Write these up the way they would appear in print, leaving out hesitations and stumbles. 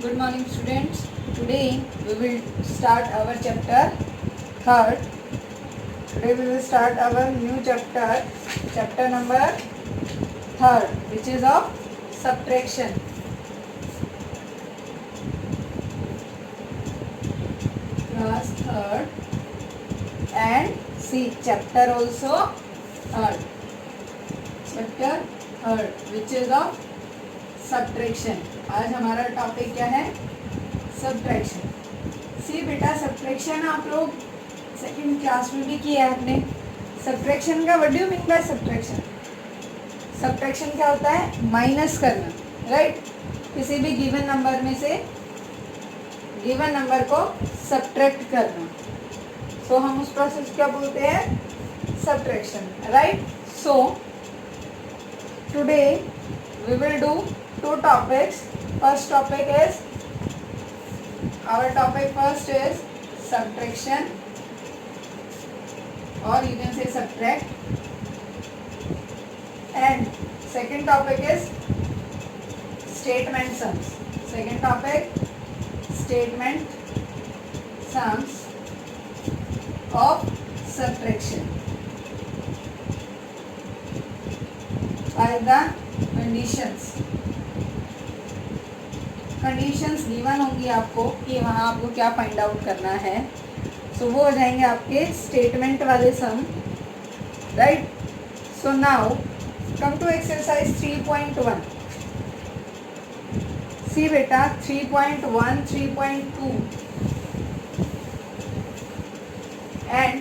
Good morning, students. Today we will start our chapter third. Today we will start our new chapter, chapter number third, which is of subtraction. Class third and see chapter also third. Chapter third, which is of subtraction. आज हमारा topic क्या है? Subtraction. सी बेटा, subtraction आप लोग second class में भी किया है आपने. सब्ट्रैक्शन का what do you mean by subtraction? Subtraction क्या होता है? माइनस करना, राइट? किसी भी गिवन नंबर में से गिवन नंबर को सब्ट्रैक्ट करना. सो हम उस प्रोसेस क्या बोलते हैं? Subtraction, right? So today we will do two topics. First topic is, our topic first is subtraction, or you can say subtract, and second topic is statement sums. Second topic, statement sums of subtraction by the conditions given होंगी आपको कि वहाँ आपको क्या find out करना है. सो वो हो जाएंगे आपके स्टेटमेंट वाले sum, right? So now come to exercise 3.1. See बेटा, 3.1, 3.2 एंड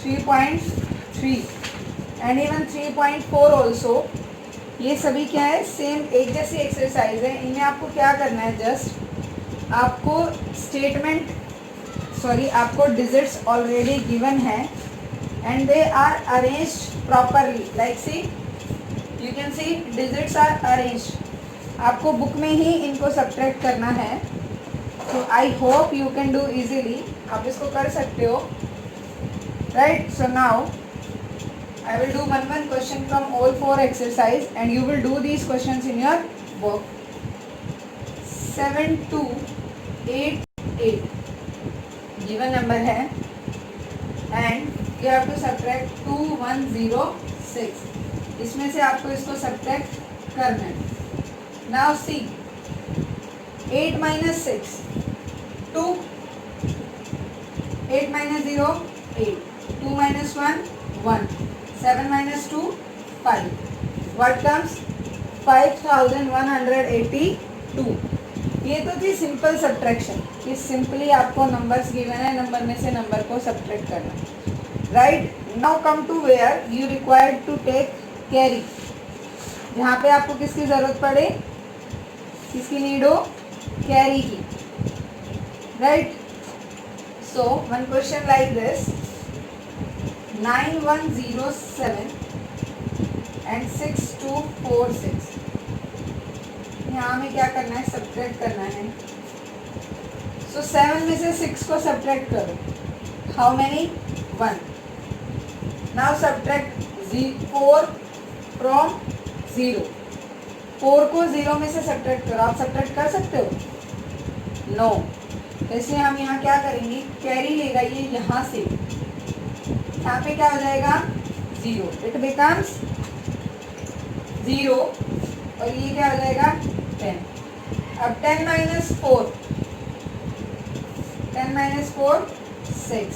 3.3 एंड इवन 3.4 ऑल्सो. ये सभी क्या है? सेम एक जैसी एक्सरसाइज है. इनमें आपको क्या करना है? जस्ट आपको आपको डिजिट्स ऑलरेडी गिवन है and they are arranged properly. Like see, you can see digits are arranged. आपको बुक में ही इनको सब्ट्रैक्ट करना है. तो I hope you can do easily. आप इसको कर सकते हो, right? So now I will do one question from all four exercise and you will do these questions in your book. 7288 given number है and you have to subtract 2106. इसमें से आपको इसको subtract करना है. Now see, 8 minus 6 2, 8 minus 0 8, 2 minus 1 1, 7 minus 2 5. What comes? 5182. ये तो थी सिंपल सब्ट्रैक्शन कि सिंपली आपको नंबर्स गिवन है, नंबर में से नंबर को सब्ट्रैक्ट करना, right? Now come to where you required to take carry. जहाँ पे आपको किसकी ज़रूरत पड़े, किसकी नीड हो? कैरी की, right? So one question like this, 9107 and 6246. यहाँ हमें क्या करना है? सब्ट्रैक्ट करना है. सो 7 में से 6 को सब्ट्रैक्ट करो. How many? 1. Now subtract 4 from 0. 4 को 0 में से सब्ट्रैक्ट करो. आप सब्ट्रैक्ट कर सकते हो? नो. इसलिए हम यहाँ क्या करेंगे? कैरी लेगा ये यहाँ से. यहाँ पे क्या हो जाएगा? 0. इट बिकम्स 0 और ये क्या हो जाएगा? 10. अब 10 minus 4 6.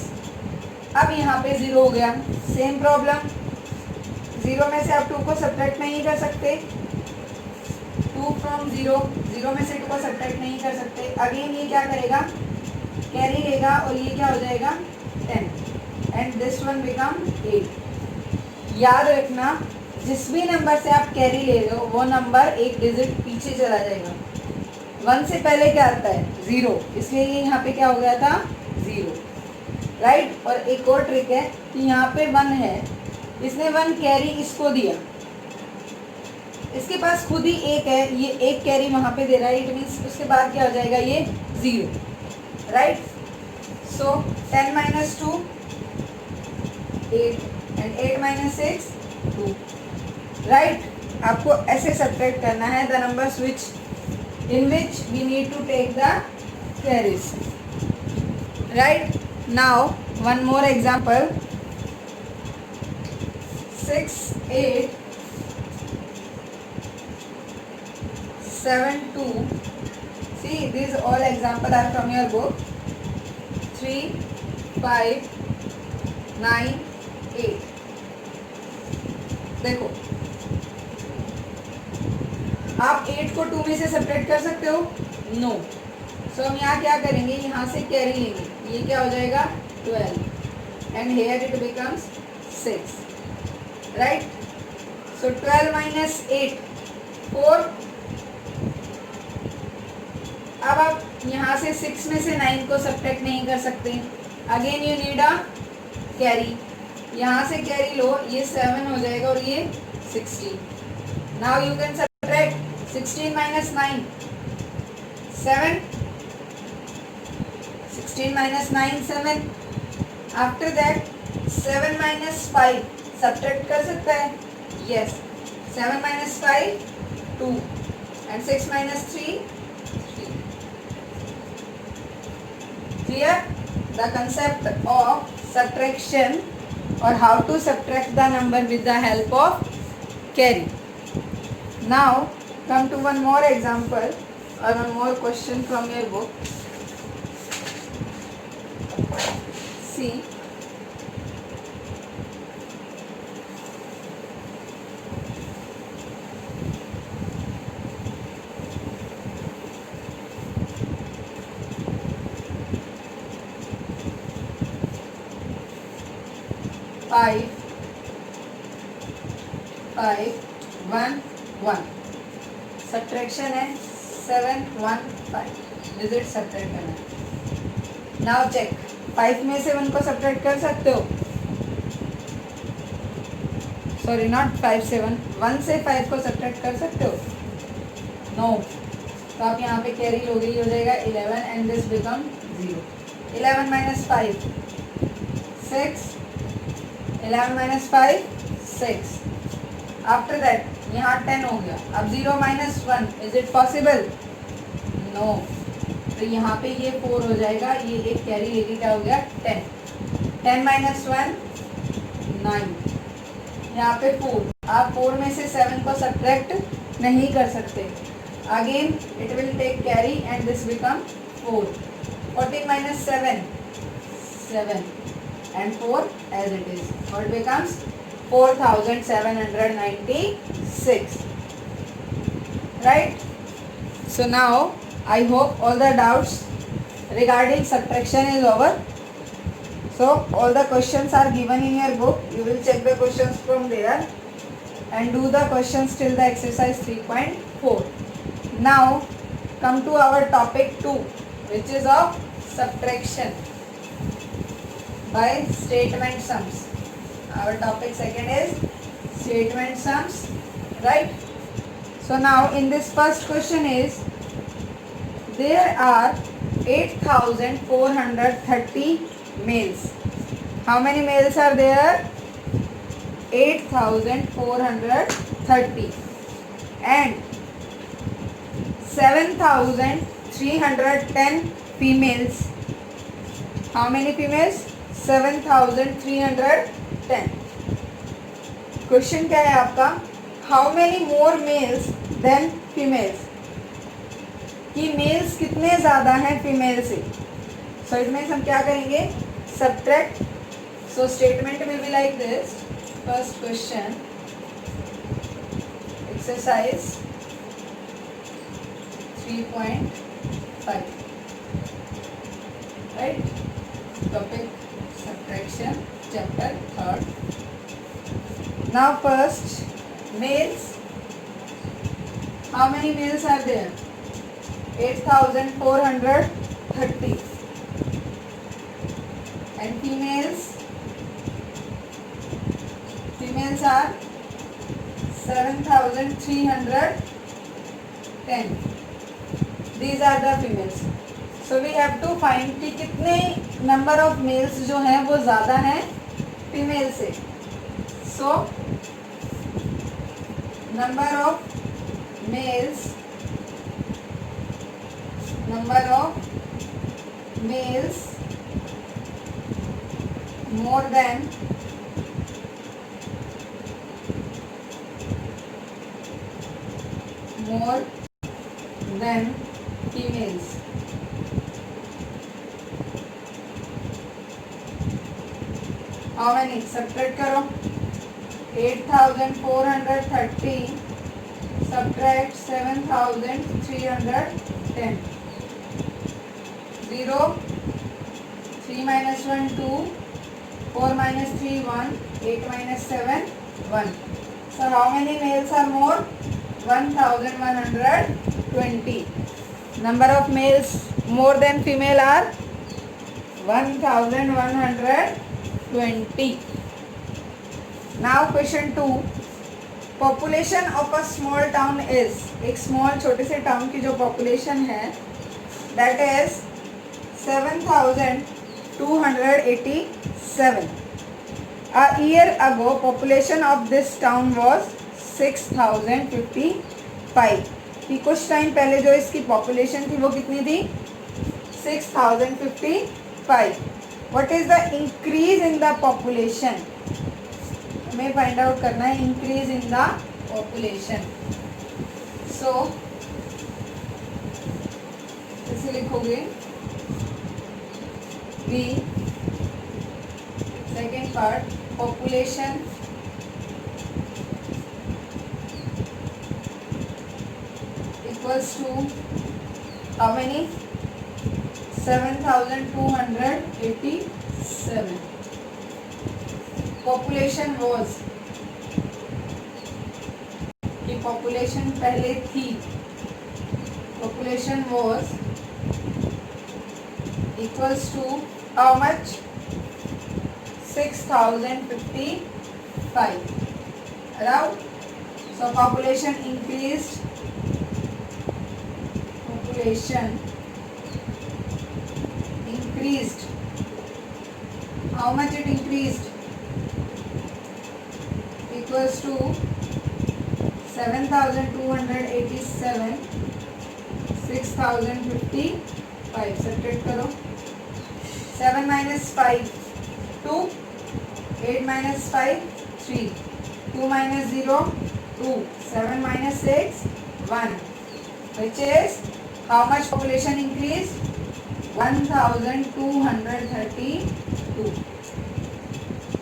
अब यहाँ पे 0 हो गया. सेम प्रॉब्लम, 0 में से आप 2 को सब्ट्रैक्ट नहीं कर सकते. 2 फ्रॉम 0, 0 में से 2 को सब्ट्रैक्ट नहीं कर सकते. अगेन ये क्या करेगा? कैरी लेगा और ये क्या हो जाएगा? 10 एंड दिस वन बिकम 8. याद रखना, जिस भी नंबर से आप कैरी ले रहे हो वो नंबर एक डिजिट पीछे चला जाएगा. 1 से पहले क्या आता है? 0. इसलिए ये यहाँ पे क्या हो गया था? 0, राइट? और एक और ट्रिक है कि यहाँ पे 1 है, इसने 1 कैरी इसको दिया, इसके पास खुद ही 1 है, ये 1 कैरी वहाँ पे दे रहा है. इट मीन्स उसके बाद क्या हो जाएगा? ये 0, right? So 10 minus 2 8 and 8 minus 6 2, right? आपको ऐसे सब्ट्रैक्ट करना है the numbers which in which we need to take the carries. Right? Now one more example. 6, 8, 7, 2. See, these all examples are from your book. 3, 5, 9, 8. देखो, आप 8 को 2 में से subtract कर सकते हो? नो। सो हम यहाँ क्या करेंगे, यहाँ से कैरी लेंगे, ये क्या हो जाएगा 12 and here it becomes 6, right? So 12 minus 8 4। अब आप यहाँ से 6 में से 9 को सब्ट्रैक्ट नहीं कर सकते, again you need a carry. यहाँ से कैरी लो, ये 7 हो जाएगा और ये 16। Now you can subtract 16 minus 9 7, 16 minus 9 7। After that 7 minus 5 subtract कर सकता है, yes. 7 minus 5 2 and 6 minus 3 3। Clear the concept of subtraction or how to subtract the number with the help of carry. Now come to one more example or one more question from your book. See, five, 1 1 subtraction है 7 1 5 digit subtract करना है। Now check, 5 में से 1 को subtract कर सकते हो? Sorry, not 5 से 1 से 5 को सब्ट्रैक्ट कर सकते हो? नो। तो आप यहाँ पे कैरी लोगे, हो जाएगा 11 and this become 0। 11 minus 5 6, 11 minus 5 6। After that यहाँ 10 हो गया, अब 0 माइनस 1, इज इट पॉसिबल? नो। तो यहाँ पे ये 4 हो जाएगा, ये एक कैरी लेके क्या हो गया 10। 10 माइनस 1 9, यहाँ पे 4। आप 4 में से 7 को सब्ट्रैक्ट नहीं कर सकते, again it will take carry and this become 4। 14 minus 7 7 and 4 as it is, or it becomes 4796, right? So now I hope all the doubts regarding subtraction is over. So all the questions are given in your book, you will check the questions from there and do the questions till the exercise 3.4. now come to our topic 2, which is of subtraction by statement sums. Our topic second is statement sums, right? So now in this first question is, there are 8430 males. How many males are there? 8430 and 7310 females. How many females? 7310. Question क्या है आपका? How many more males than females, कि males कितने ज़्यादा हैं female से। So it means हम क्या करेंगे, subtract. So statement will be like this. First question, exercise 3.5, right? Topic subtraction, chapter 3rd. Now first, males. How many males are there? 8430. And females? Females are 7310. These are the females. So we have to find कि कितने number of males जो हैं वो ज़्यादा हैं female से। So number of males number of males more than females. How many? Subtract करो. 8430 subtract 7310. 0, 3 minus 1 2, 4 minus 3 1, 8 minus 7 1. So how many males are more? 1120. Number of males more than female are 1120. Now question 2. Population of a small town is, एक small छोटे से town की जो population है that is 7287. A year ago population of this town was 6055. कि कुछ time पहले जो इसकी पॉपुलेशन थी वो कितनी थी? 6055. What is the increase in the population? हमें फाइंड आउट करना है increase in the population. So इसे लिखोगे B second part population equals to how many? 7287. Population was, कि population पहले थी, population was equals to how much? 6055. Around. So population increased. Increased. How much it increased? Equals to 7287 6055. Subtract करो. 7 minus 5 2, 8 minus 5 3, 2 minus 0 2, 7 minus 6 1, which is how much population increased? 1232.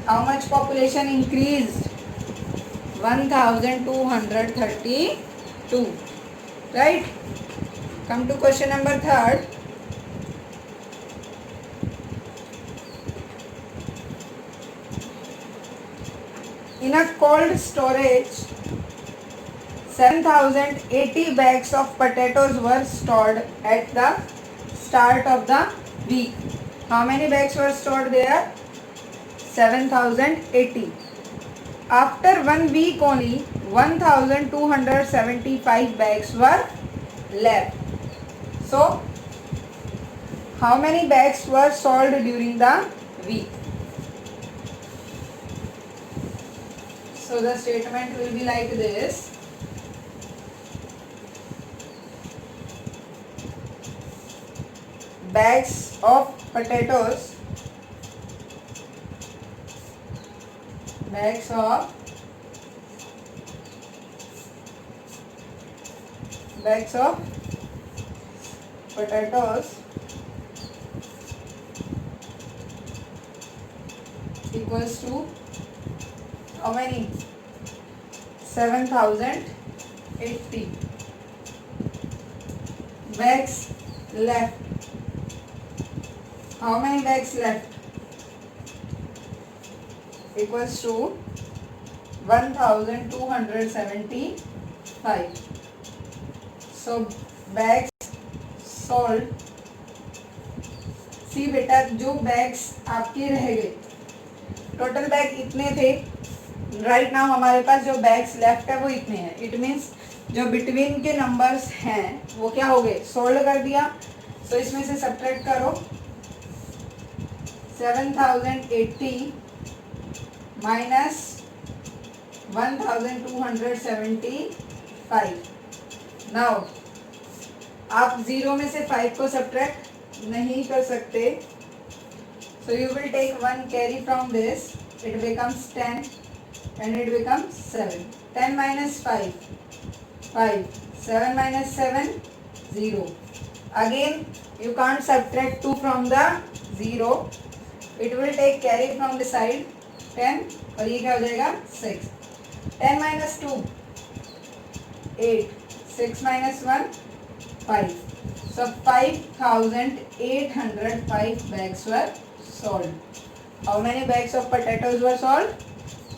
How much population increased? 1232. Right? Come to question number 3. In a cold storage 7080 bags of potatoes were stored at the start of the week. How many bags were stored there? 7080. After 1 week only 1275 bags were left. So how many bags were sold during the week? So the statement will be like this. Bags of potatoes, bags of potatoes equals to how many? 7080. Bags left. How many bags left? Equals to 1275. So bags sold. सी बेटा जो bags आपके रह गए, total bag इतने थे. Right now हमारे पास जो bags left है वो इतने हैं. इट मीन्स जो बिटवीन के नंबर्स हैं वो क्या हो गए? सोल्ड कर दिया. सो इसमें से सब्ट्रैक्ट करो. 7080 minus 1275. Now आप 0 में से 5 को सब्ट्रैक्ट नहीं कर सकते, so you will take one carry from this, it becomes 10 and it becomes 7. 10 minus 5, 5. 7 minus 7, 0. Again you can't subtract 2 from the 0, it will take carry from the side 10 और ये क्या हो जाएगा 6. 10 minus 2, 8. 6 minus 1, 5. So 5,805 bags were sold. How many bags of potatoes were sold?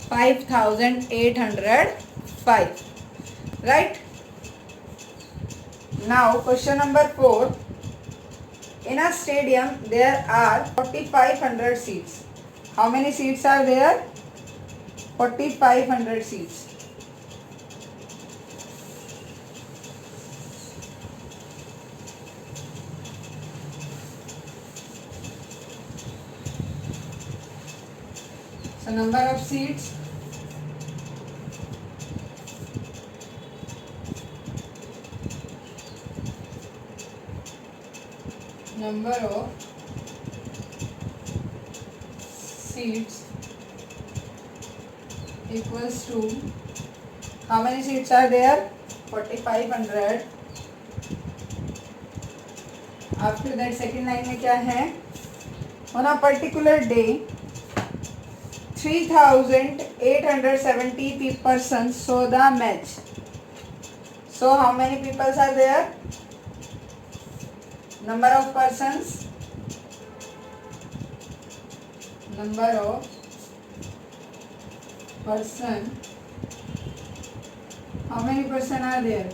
5,805. Right? Now question number 4. In a stadium there are 4,500 seats. How many seats are there? 4,500 seats. So number of seats, equals to, how many seats are there? 4,500. After that second line में क्या है? On a particular day 3,870 persons saw the match. So how many people are there? Number of persons, how many person are there?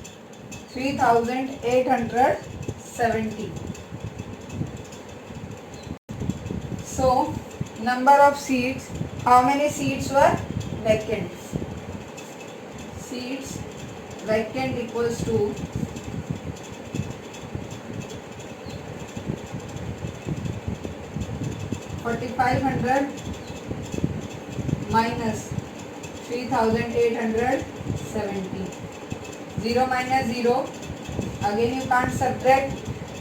3,870. So number of seats, how many seats were vacant? Seats vacant equals to 4,500 minus 3,870. 0 minus 0. Again you can't subtract.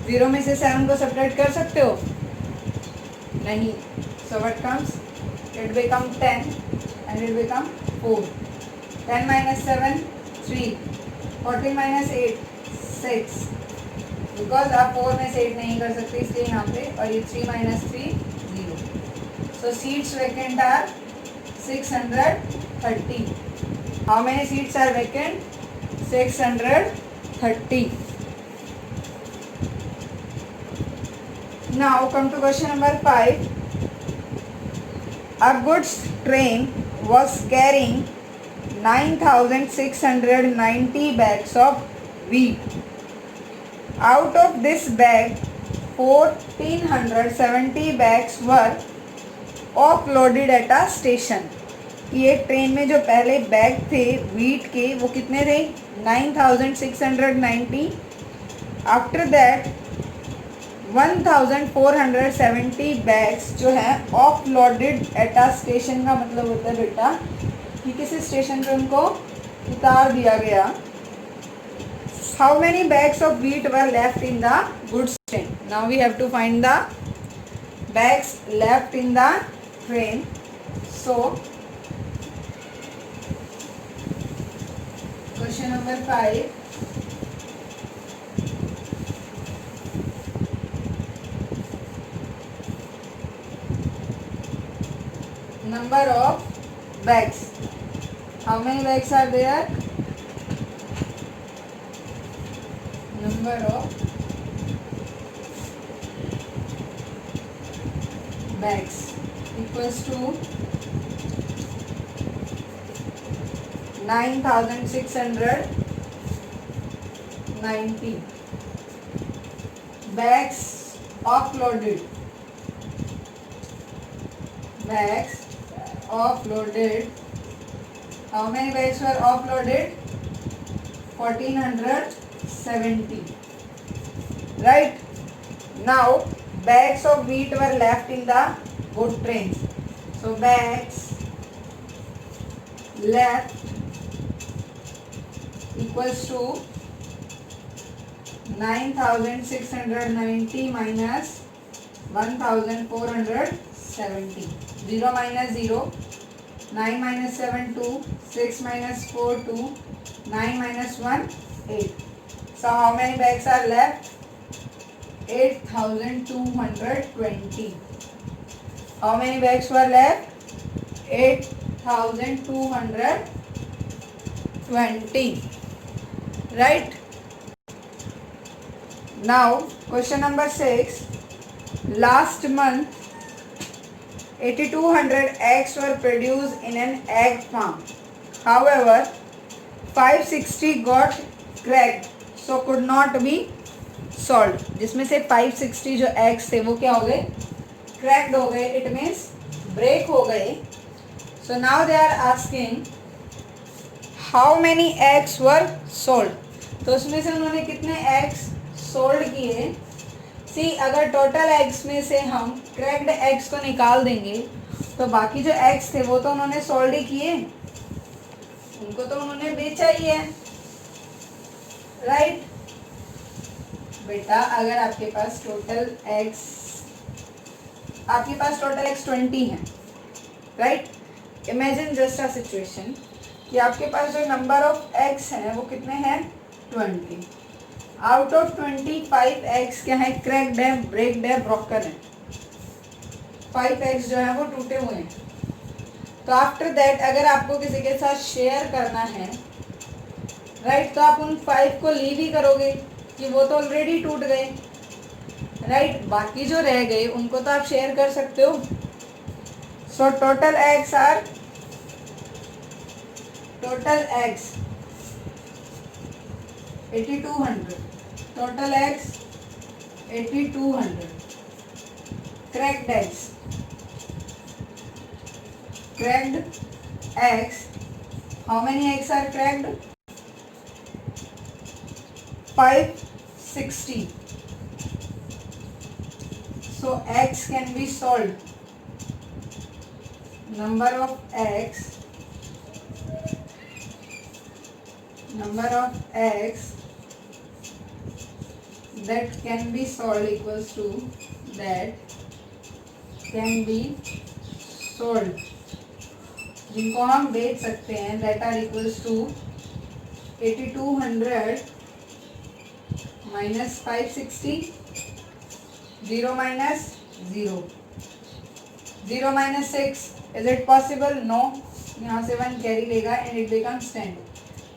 0 में से 7 को subtract कर सकते हो? नहीं. So what comes? It becomes 10 and it becomes 4. 10 minus 7, 3. 14 minus 8, 6. Because आप 4 में से 8 नहीं कर सकते इसलिए यहाँ पे, और ये 3 minus 3, 0. So seats vacant are 630. How many seats are vacant? 630. Now come to question number 5. A goods train was carrying 9,690 bags of wheat. Out of this bag, 1,470 bags were offloaded at a station. ये train में जो पहले bag थे wheat के वो कितने थे? 9,690. After that 1,470 bags जो है ऑफलोडेड एट अ स्टेशन का मतलब होता है बेटा कि किसी स्टेशन पे उनको उतार दिया गया. How many bags of wheat were left in the goods train? Now we have to find the bags left in the train. So question number 5. Number of bags. How many bags are there? Number of bags equals to 9,690. Bags offloaded. Bags offloaded. How many bags were offloaded? 1,470. Right? Now bags of wheat were left in the good trains. So bags left equals to 9690 minus 1470. 0 minus 0. 9 minus 7 2. 6 minus 4 2. 9 minus 1 8. So how many bags are left? 8220. How many bags were left? 8220. Right? Now question number 6. Last month 8200 eggs were produced in an egg farm. However 560 got cracked so could not be sold. जिसमें से 560 जो eggs थे वो क्या हो गए? Cracked हो गए. It means break हो गए. So now they are asking how many eggs were sold. तो उसमें से उन्होंने कितने eggs sold किए? See, अगर टोटल एग्स में से हम क्रैक्ड एग्स को निकाल देंगे तो बाकी जो एग्स थे वो तो उन्होंने सोल्ड ही किए, उनको तो उन्होंने बेचा ही है. राइट बेटा, अगर आपके पास टोटल एग्स 20 हैं. Right, imagine just a situation कि आपके पास जो नंबर ऑफ एग्स हैं वो कितने हैं? 20. आउट ऑफ 25 एग्स क्या है? क्रैक्ड है, ब्रेक्ड है, ब्रोकन है. 5 एग्स जो है वो टूटे हुए हैं. तो आफ्टर दैट अगर आपको किसी के साथ शेयर करना है, राइट, तो आप उन 5 को लीव ही करोगे कि वो तो ऑलरेडी टूट गए. राइट, बाकी जो रह गए उनको तो आप शेयर कर सकते हो. So total eggs 8200. Total eggs 8200. Cracked eggs. How many eggs are cracked? 560. So eggs can be sold. Number of eggs that can be sold equals to that can be sold, जिनको हम बेच सकते हैं, that are equals to 8200 minus 560. 0 minus 0. 0 minus 6. Is it possible? No. यहाँ से 1 carry लेगा and it becomes 10.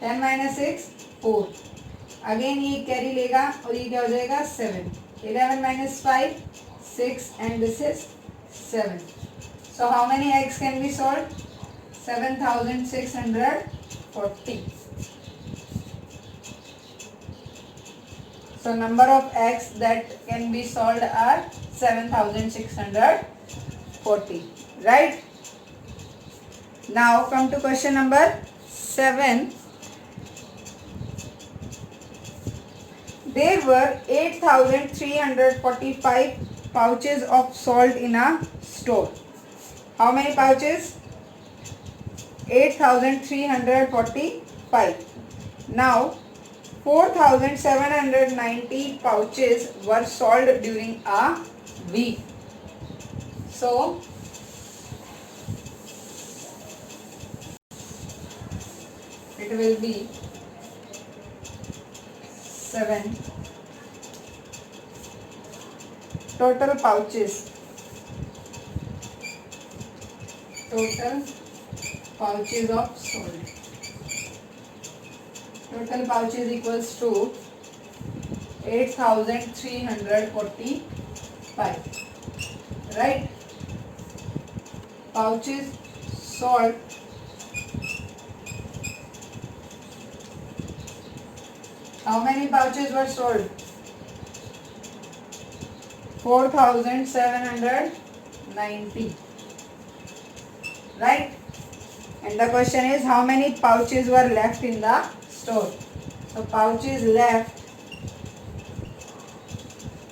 10 minus 6 4. Again ये carry लेगा और ये क्या हो जाएगा? 7. 11 minus 5 6 and this is 7. So how many eggs can be sold? 7640. So number of eggs that can be sold are 7640. Right? Now come to question number 7. There were 8345 pouches of salt in a store. How many pouches? 8345. Now 4790 pouches were sold during a week. So it will be 7 total pouches of salt. Total pouches equals to 8345. Right? Pouches salt. How many pouches were sold? 4790. Right? And the question is how many pouches were left in the store. So pouches left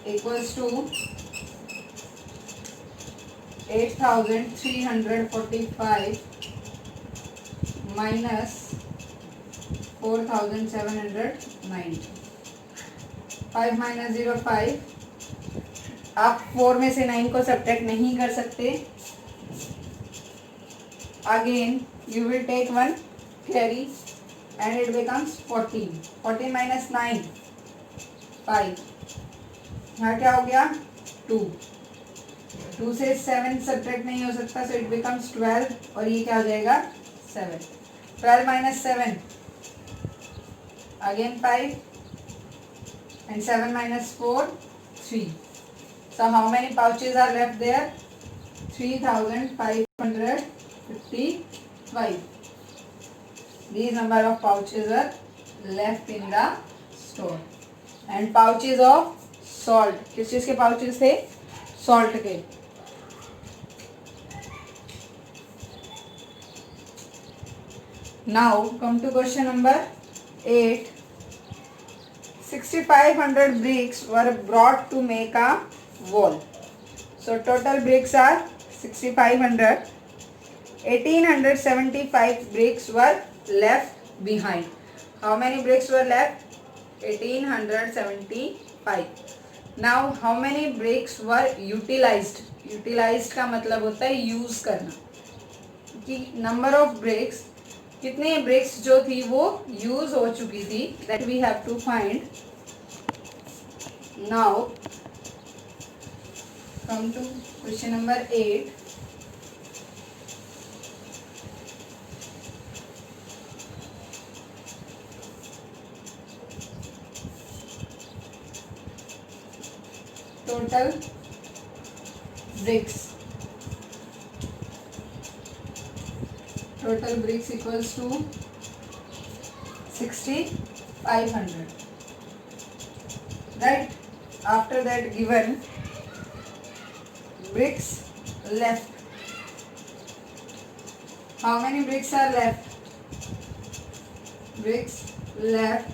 equals to 8345 minus 4790. 5 minus 0 5। आप 4 में से 9 को subtract नहीं कर सकते। Again you will take 1 carry and it becomes 14. 14 minus 9 5। यहाँ क्या हो गया 2। 2 से 7 सब्ट्रैक्ट नहीं हो सकता, so it becomes 12 और ये क्या हो जाएगा 7। 12 minus 7 again 5 and 7 minus 4 3। So how many pouches are left there? 3555। These number of pouches are left in the store. And pouches of salt, किस चीज के pouches थे? Salt के। Now come to question number 8. 6500 bricks were brought to make a wall. So total bricks are 6500. 1875 bricks were left behind. How many bricks were left? 1875. Now how many bricks were utilized? Utilized का मतलब होता है use करना, कि number of bricks, कितने bricks जो थी वो यूज हो चुकी थी, that we have to find. Now come to question number 8. total bricks. Total bricks equals to 6500. Right? After that given bricks left. How many bricks are left? Bricks left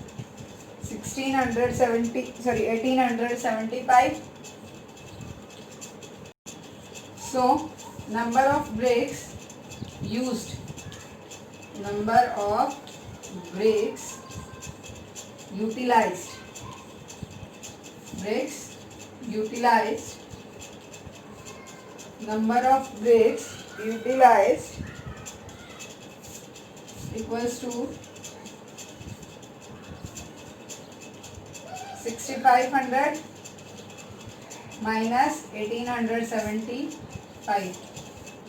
1875. So number of bricks used, number of bricks utilized, bricks utilized, number of bricks utilized equals to 6500 minus 1875.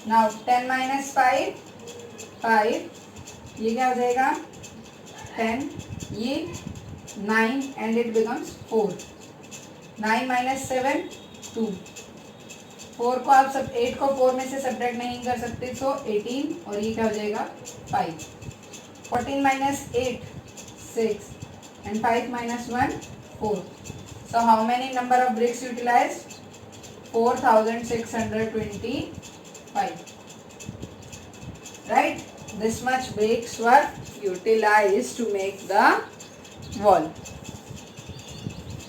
Now 10 minus 5 5, ये क्या हो जाएगा 10, ये 9 and it becomes 4. 9 minus 7 2. 4 को आप सब 8 को 4 में से सब्ट्रैक्ट नहीं कर सकते, so 18 और ये क्या हो जाएगा 5. 14 minus 8 6 and 5 minus 1 4. So how many number of bricks utilized? 4625. Right? This much bricks were utilized to make the wall.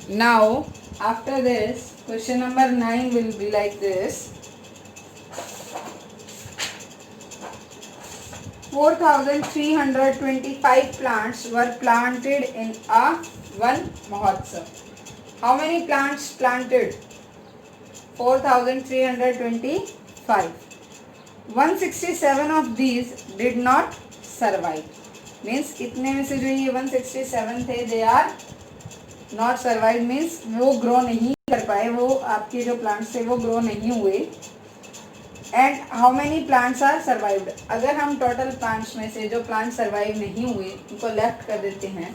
Now after this, question number 9 will be like this. 4325 plants were planted in a one Mahotsav. How many plants planted? 4325. 167 of these did not survive. Means इतने में से जो ये 167 थे, they are not survive, means वो grow नहीं कर पाए, वो आपके जो plants थे वो grow नहीं हुए. And how many plants are survived? अगर हम total plants में से जो plants survive नहीं हुए उनको left कर देते हैं,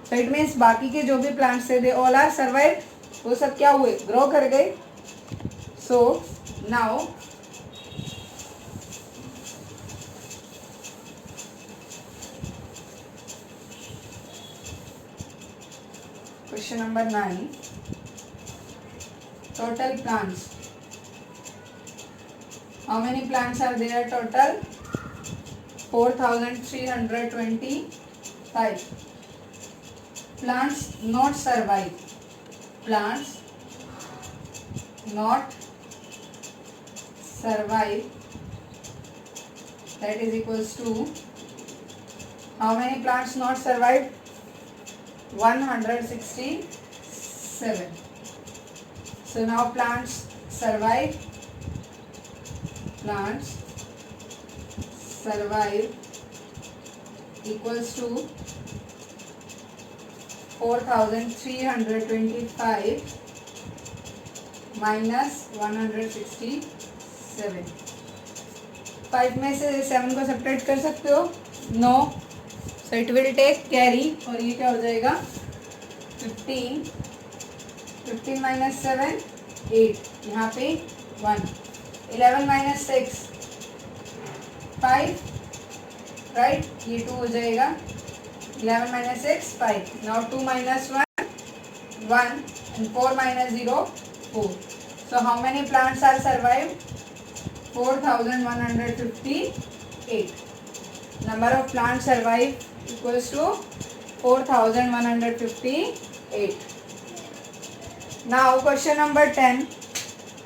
so it means बाकी के जो भी plants थे they all are survived. वो सब क्या हुए? grow कर गए. So now question number 9. Total plants. How many plants are there total? 4325. Plants not survive. Plants not survive, that is equals to, how many plants not survived? 167. 7. So now plants survive. Plants survive equals to 4325 minus 167. 5 में से 7 को subtract कर सकते हो? No. So it will take carry और ये क्या हो जाएगा 15 माइनस 7 8, यहाँ पे 1. 11 माइनस 6 5, राइट, ये 2 हो जाएगा. 11 minus 6 5. Now 2 minus 1 1 and 4 minus 0 4. So how many plants are survived? 4158. Number of plants survived equals to 4158. Now question number 10.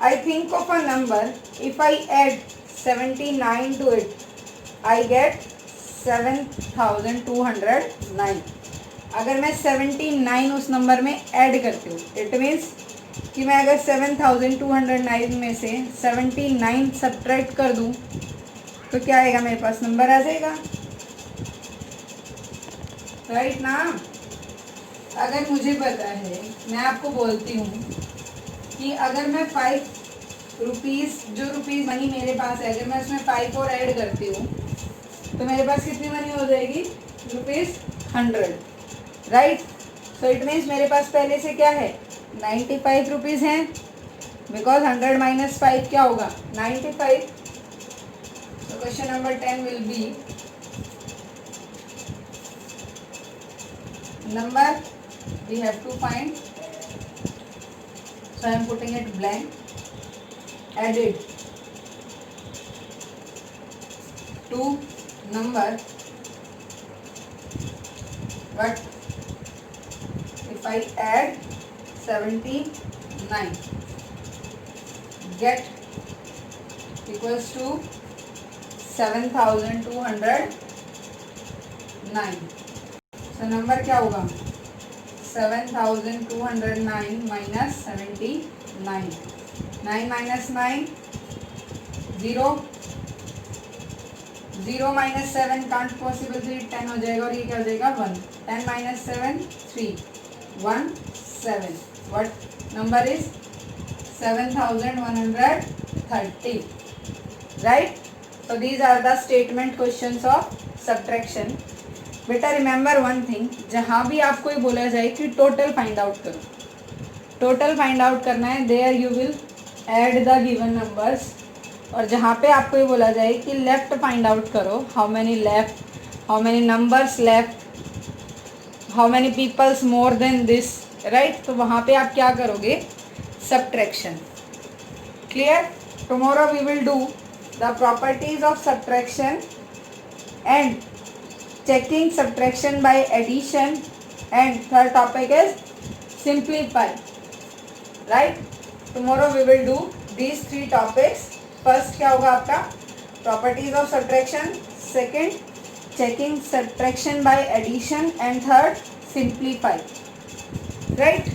I think of a number, if I add 79 to it, I get 7209. अगर मैं 79 उस number में add करती हूँ, it means कि मैं अगर 7209 में से 79 सब्ट्रैक्ट कर दूँ तो क्या आएगा, मेरे पास नंबर आ जाएगा, राइट ना. अगर मुझे पता है, मैं आपको बोलती हूँ कि अगर मैं 5 रुपीज़, जो रुपीज़ मनी मेरे पास है, अगर मैं उसमें 5 और ऐड करती हूँ तो मेरे पास कितनी मनी हो जाएगी, ₹100, राइट. सो इट मीन्स मेरे पास पहले से क्या है, 95 रुपीज़ हैं, बिकॉज 100 माइनस 5 क्या होगा, 95. So question number 10 will be number we have to find. So I am putting it blank. Added to number, but if I add 79 get equals to 7209. so number क्या होगा, 7209 minus 79. 9 minus 9 0. 0 minus 7 can't possible, 10 हो जाएगा और ये क्या हो जाएगा 1. 10 minus 7 3 1 7. what number is 7130, right. so these are the statement questions of subtraction. बेटा रिमेंबर वन थिंग, जहाँ भी आपको ये बोला जाए कि टोटल फाइंड आउट करो, टोटल फाइंड आउट करना है, there you will add the given numbers. और जहाँ पे आपको ये बोला जाए कि लेफ्ट फाइंड आउट करो, how many left, how many numbers left, how many peoples more than this, right. तो वहाँ पे आप क्या करोगे, subtraction. Clear. Tomorrow we will do the properties of subtraction and checking subtraction by addition, and third topic is simplify, right. tomorrow we will do these 3 topics. first क्या होगा आपका, properties of subtraction, second checking subtraction by addition, and third simplify, right.